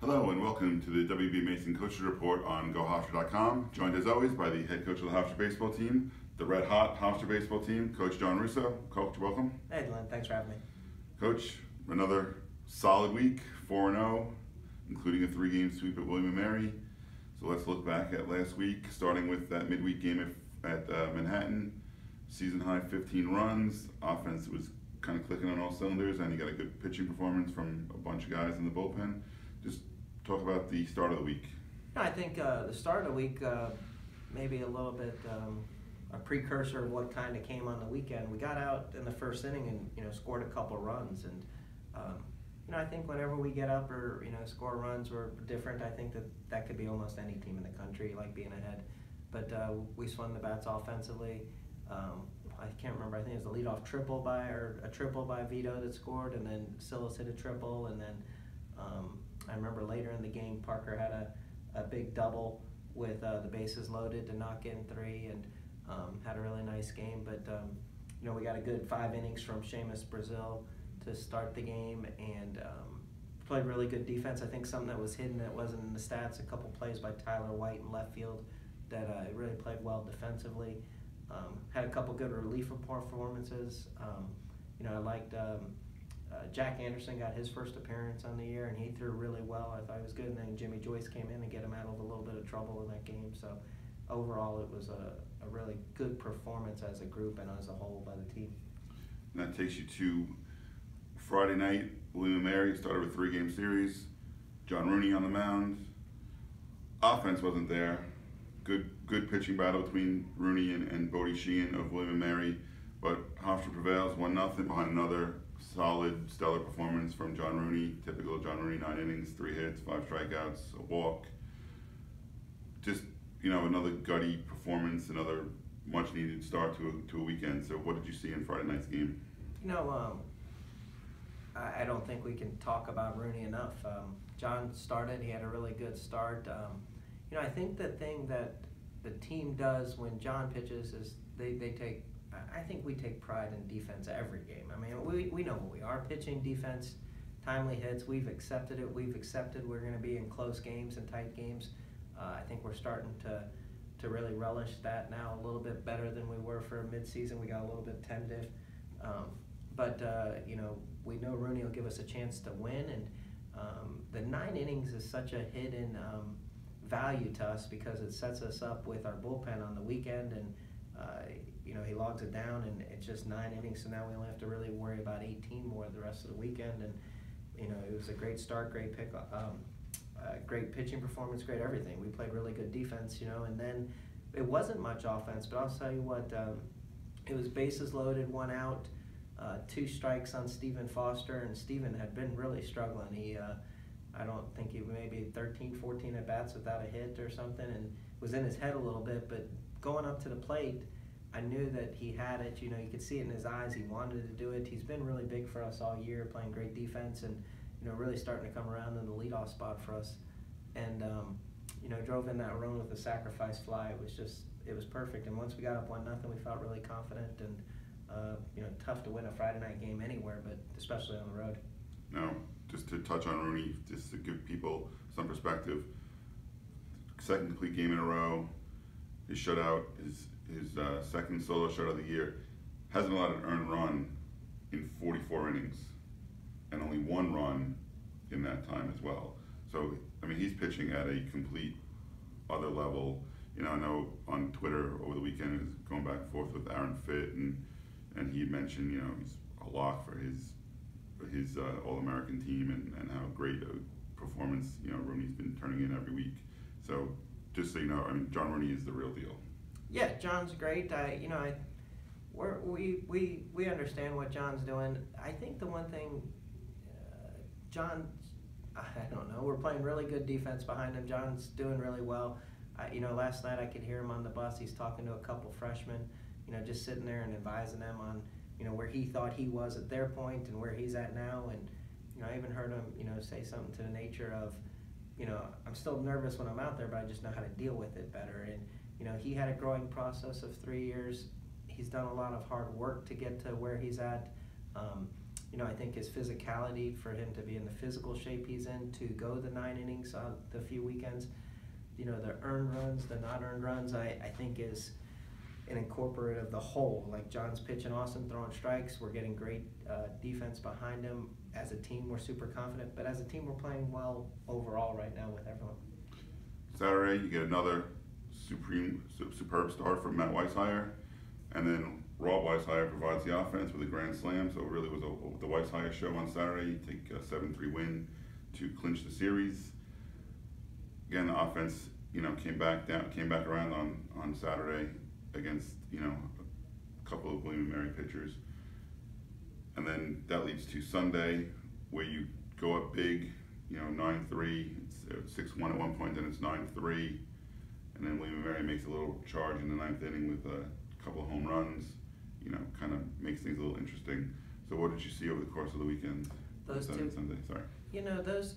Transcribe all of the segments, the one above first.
Hello and welcome to the WB Mason Coaches Report on GoHofstra.com. Joined as always by the head coach of the Hofstra baseball team, the red hot Hofstra baseball team, Coach John Russo. Coach, welcome. Hey, Glenn. Thanks for having me. Coach, another solid week, 4-0, including a 3-game sweep at William & Mary. So let's look back at last week, starting with that midweek game at Manhattan. Season high 15 runs. Offense was kind of clicking on all cylinders, and you got a good pitching performance from a bunch of guys in the bullpen. Just talk about the start of the week. I think the start of the week, maybe a little bit a precursor of what kind of came on the weekend. We got out in the first inning and scored a couple runs, and I think whenever we get up or score runs, we're different. I think that could be almost any team in the country, like being ahead. But we swung the bats offensively. I can't remember. I think it was the leadoff triple by Vito that scored, and then Silas hit a triple, and then I remember later in the game Parker had a big double with the bases loaded to knock in 3, and had a really nice game. But we got a good 5 innings from Seamus Brazil to start the game, and played really good defense. I think something that was hidden that wasn't in the stats, a couple plays by Tyler White in left field that really played well defensively. Had a couple good relief performances. I liked Jack Anderson got his first appearance on the year, and he threw really well. I thought he was good, and then Jimmy Joyce came in and get him out of a little bit of trouble in that game. So overall, it was a really good performance as a group and as a whole by the team. And that takes you to Friday night. William & Mary started with a 3-game series. John Rooney on the mound. Offense wasn't there. Good pitching battle between Rooney and Bodie Sheehan of William & Mary, but Hofstra prevails 1-0 behind another solid, stellar performance from John Rooney. Typical John Rooney, 9 innings, 3 hits, 5 strikeouts, a walk. Just another gutty performance, another much-needed start to a weekend. So what did you see in Friday night's game? I don't think we can talk about Rooney enough. John started; he had a really good start. I think the thing that the team does when John pitches is they take. I think we take pride in defense every game. I mean, we know what we are: pitching, defense, timely hits. We've accepted it. We've accepted we're going to be in close games and tight games. I think we're starting to really relish that now a little bit better than we were for midseason. We got a little bit tentative, but we know Rooney will give us a chance to win, and the 9 innings is such a hidden value to us because it sets us up with our bullpen on the weekend, and he logs it down, and it's just 9 innings, so now we only have to really worry about 18 more the rest of the weekend. And it was a great start, great great pitching performance, great everything. We played really good defense, and then it wasn't much offense, but I'll tell you what, it was bases loaded, 1 out, 2 strikes on Stephen Foster, and Stephen had been really struggling. He I don't think he maybe 13, 14 at bats without a hit or something, and was in his head a little bit. But going up to the plate, I knew that he had it. You could see it in his eyes. He wanted to do it. He's been really big for us all year, playing great defense, and really starting to come around in the leadoff spot for us. And drove in that run with a sacrifice fly. It was perfect. And once we got up 1-0, we felt really confident, and tough to win a Friday night game anywhere, but especially on the road. Now, just to touch on Rooney, just to give people some perspective, second complete game in a row, his shutout, his second solo shutout of the year, hasn't allowed an earned run in 44 innings, and only 1 run in that time as well. So, he's pitching at a complete other level. I know on Twitter over the weekend, he was going back and forth with Aaron Fitt, and he mentioned, he's a lock for his All-American team, and how great a performance, Rooney's been turning in every week. So just so you know, John Rooney is the real deal. Yeah, John's great. We understand what John's doing. I think the one thing, John, I don't know, we're playing really good defense behind him. John's doing really well. Last night I could hear him on the bus. He's talking to a couple freshmen, just sitting there and advising them on where he thought he was at their point and where he's at now. And I even heard him say something to the nature of, I'm still nervous when I'm out there, but I just know how to deal with it better. And he had a growing process of 3 years. He's done a lot of hard work to get to where he's at. I think his physicality, for him to be in the physical shape he's in, to go the 9 innings on the few weekends, the earned runs, the not earned runs, I think is an incorporate of the whole. Like, John's pitching awesome, throwing strikes. We're getting great defense behind him. As a team, we're super confident. But as a team, we're playing well overall right now with everyone. Saturday, you get another superb start from Matt Weishire. And then Rob Weishire provides the offense with a grand slam. So it really was the Weishire show on Saturday. You take a 7-3 win to clinch the series. Again, the offense, came back around on Saturday against, a couple of William & Mary pitchers. And then that leads to Sunday, where you go up big, 9-3, it's 6-1 at one point, then it's 9-3. And then William & Mary makes a little charge in the 9th inning with a couple of home runs, kind of makes things a little interesting. So what did you see over the course of the weekend? Those Saturday, two, Sunday, sorry. Those,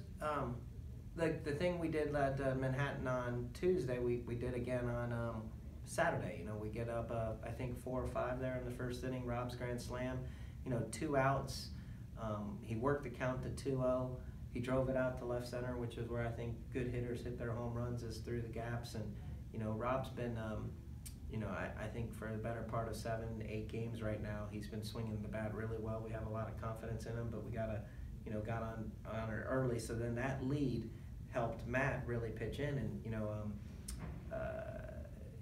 the thing we did at Manhattan on Tuesday, we did again on Saturday. We get up, I think 4 or 5 there in the first inning. Rob's grand slam, 2 outs. He worked the count to 2-0. He drove it out to left center, which is where I think good hitters hit their home runs, is through the gaps. And Rob's been, I think for the better part of 7, 8 games right now, he's been swinging the bat really well. We have a lot of confidence in him, but we gotta, got on it early. So then that lead helped Matt really pitch in, and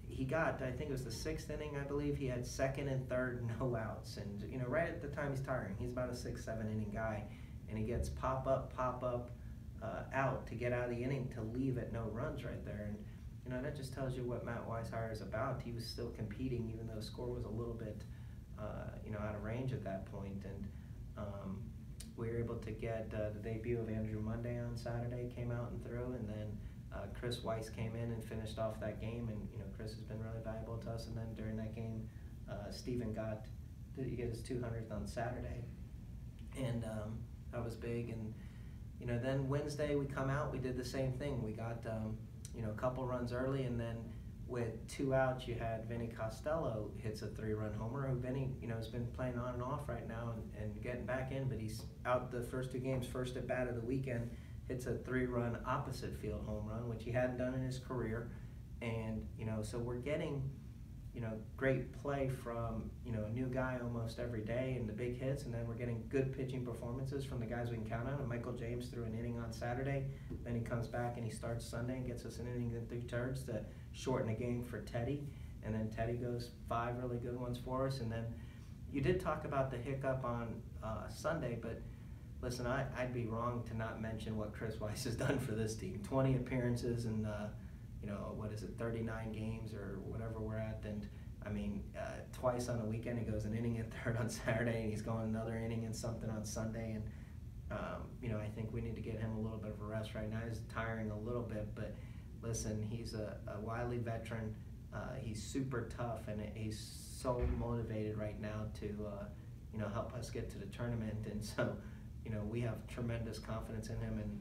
he got, I think it was the 6th inning, I believe, he had 2nd and 3rd no outs, and right at the time he's tiring. He's about a 6, 7 inning guy, and he gets pop up out to get out of the inning to leave at no runs right there, and that just tells you what Matt Weishire is about. He was still competing, even though the score was a little bit out of range at that point, and we were able to get the debut of Andrew Monday on Saturday, came out and threw, and then Chris Weiss came in and finished off that game, and Chris has been really valuable to us. And then during that game, Steven did he get his 200th on Saturday, and that was big. And then Wednesday we come out, we did the same thing. We got a couple runs early, and then with 2 outs, you had Vinny Costello hits a 3-run homer. Who Vinny, has been playing on and off right now and getting back in, but he's out the first 2 games. First at bat of the weekend, hits a 3-run opposite field home run, which he hadn't done in his career. And so we're getting great play from a new guy almost every day, and the big hits, and then we're getting good pitching performances from the guys we can count on. And Michael James threw an inning on Saturday, then he comes back and he starts Sunday and gets us an inning and 3/3 to shorten the game for Teddy, and then Teddy goes 5 really good ones for us. And then you did talk about the hiccup on Sunday, but listen, I'd be wrong to not mention what Chris Weiss has done for this team. 20 appearances and 39 games or whatever we're at. And I mean, twice on a weekend, he goes an inning and 3rd on Saturday, and he's going another inning and something on Sunday. And I think we need to get him a little bit of a rest right now. He's tiring a little bit, but listen, he's a wily veteran. He's super tough, and he's so motivated right now to help us get to the tournament. And so we have tremendous confidence in him, and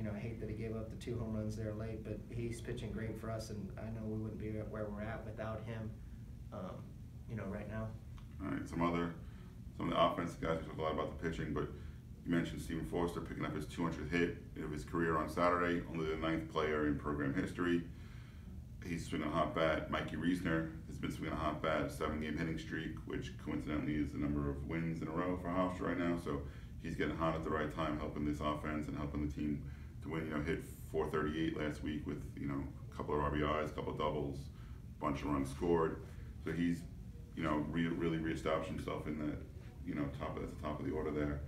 I hate that he gave up the 2 home runs there late, but he's pitching great for us, and I know we wouldn't be where we're at without him right now. All right, some of the offensive guys, we talked a lot about the pitching, but you mentioned Stephen Foster picking up his 200th hit of his career on Saturday, only the 9th player in program history. He's swinging a hot bat. Mikey Reisner has been swinging a hot bat, 7-game hitting streak, which coincidentally is the number of wins in a row for Hofstra right now. So he's getting hot at the right time, helping this offense and helping the team to win. Hit 438 last week with a couple of RBIs, a couple of doubles, a bunch of runs scored. So he's really reestablished himself in that at the top of the order there.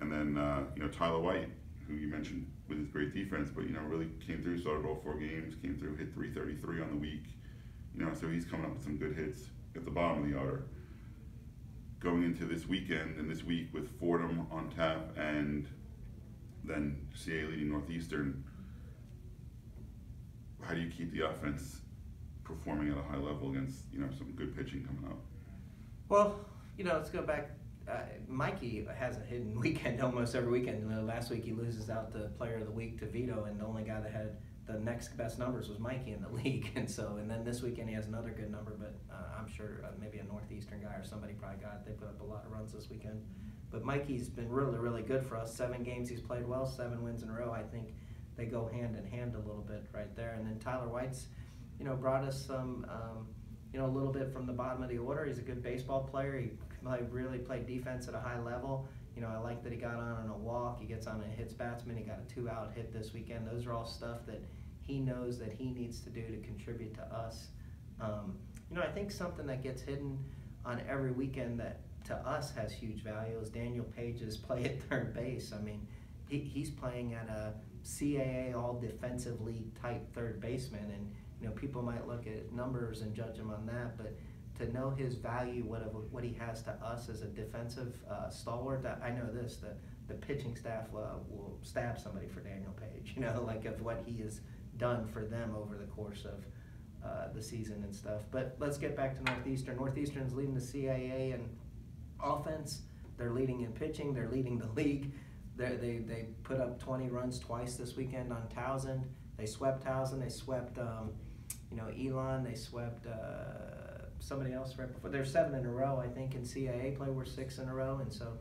And then Tyler White, who you mentioned with his great defense, but really came through, started all 4 games, came through, hit 333 on the week. So he's coming up with some good hits at the bottom of the order. Going into this weekend and this week with Fordham on tap and then CA leading Northeastern, how do you keep the offense performing at a high level against some good pitching coming up? Well, let's go back. Mikey has a hidden weekend almost every weekend. Last week he loses out the Player of the Week to Vito, and the only guy that had the next best numbers was Mikey in the league. And then this weekend he has another good number, but I'm sure maybe a Northeastern guy or somebody probably got it. They put up a lot of runs this weekend. But Mikey's been really, really good for us. 7 games he's played well, 7 wins in a row. I think they go hand in hand a little bit right there. And then Tyler White's, brought us some, a little bit from the bottom of the order. He's a good baseball player. He really played defense at a high level. I like that he got on a walk. He gets on and hits batsmen. He got a 2-out hit this weekend. Those are all stuff that he knows that he needs to do to contribute to us. I think something that gets hidden on every weekend that to us has huge value is Daniel Page's play at third base. I mean, he's playing at a CAA all-defensive league type third baseman, and people might look at numbers and judge him on that, but to know his value, what he has to us as a defensive stalwart, I know this, that the pitching staff will stab somebody for Daniel Page, like of what he has done for them over the course of the season and stuff. But let's get back to Northeastern. Northeastern's leading the CAA in offense. They're leading in pitching. They're leading the league. They put up 20 runs twice this weekend on Towson. They swept Towson. They swept Elon. They swept somebody else right before. They're 7 in a row, I think, in CAA play. We're 6 in a row, and so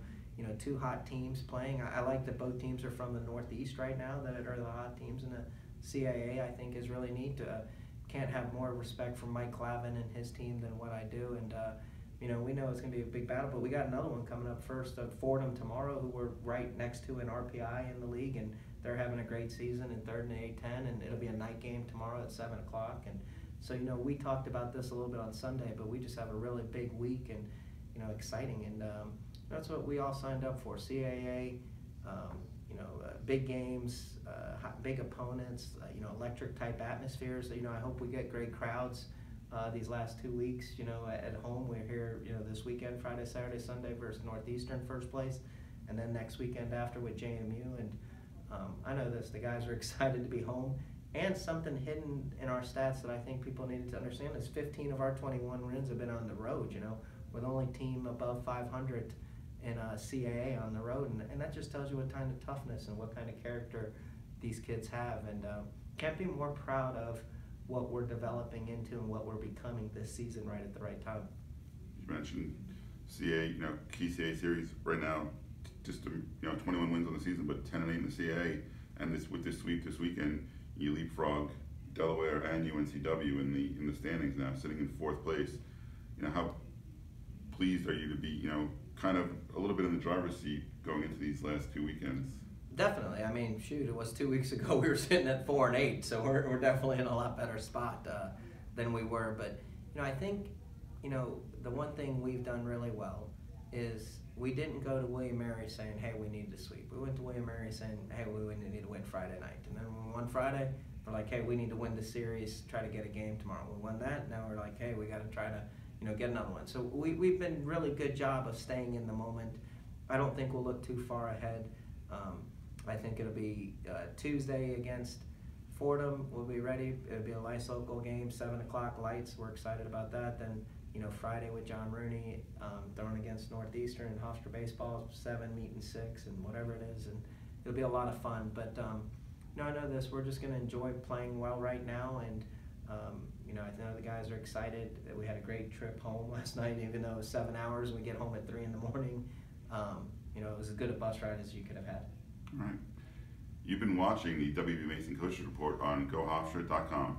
2 hot teams playing. I like that both teams are from the Northeast right now that are the hot teams in the CAA. I think is really neat. Can't have more respect for Mike Clavin and his team than what I do, and we know it's going to be a big battle, but we got another one coming up first of Fordham tomorrow, who we're right next to in RPI in the league, and they're having a great season in 3rd and A10, and it'll be a night game tomorrow at 7 o'clock. And so, we talked about this a little bit on Sunday, but we just have a really big week and, exciting. And that's what we all signed up for, CAA, big games, big opponents, electric type atmospheres. I hope we get great crowds these last 2 weeks, at home. We're here, this weekend, Friday, Saturday, Sunday versus Northeastern first place, and then next weekend after with JMU. And I know this, the guys are excited to be home. And something hidden in our stats that I think people needed to understand is 15 of our 21 wins have been on the road. We're the only team above 500 in CAA on the road, and that just tells you what kind of toughness and what kind of character these kids have. And can't be more proud of what we're developing into and what we're becoming this season right at the right time. You mentioned CAA, key CAA series right now, just 21 wins on the season, but 10-8 in the CAA, and with this sweep this weekend, you leapfrog Delaware and UNCW in the standings now, sitting in 4th place. How pleased are you to be, kind of a little bit in the driver's seat going into these last 2 weekends? Definitely. I mean, shoot, it was 2 weeks ago we were sitting at 4 and 8, so we're definitely in a lot better spot than we were. But I think the one thing we've done really well is we didn't go to William Mary saying, hey, we need to sweep. We went to William Mary saying, hey, we need to win Friday night. And then when we won Friday, we're like, hey, we need to win the series, try to get a game tomorrow. We won that. Now we're like, hey, we got to try to get another one. So we've been really good job of staying in the moment. I don't think we'll look too far ahead. I think it'll be Tuesday against Fordham. We'll be ready. It'll be a nice local game, 7 o'clock lights. We're excited about that. Then Friday with John Rooney throwing against Northeastern and Hofstra baseball, 7 meeting 6 and whatever it is, and it'll be a lot of fun. But I know this. We're just going to enjoy playing well right now, and I know the guys are excited. We had a great trip home last night, even though it was 7 hours. We get home at 3 in the morning. It was as good a bus ride as you could have had. All right. You've been watching the WB Mason Coaches Report on GoHofstra.com.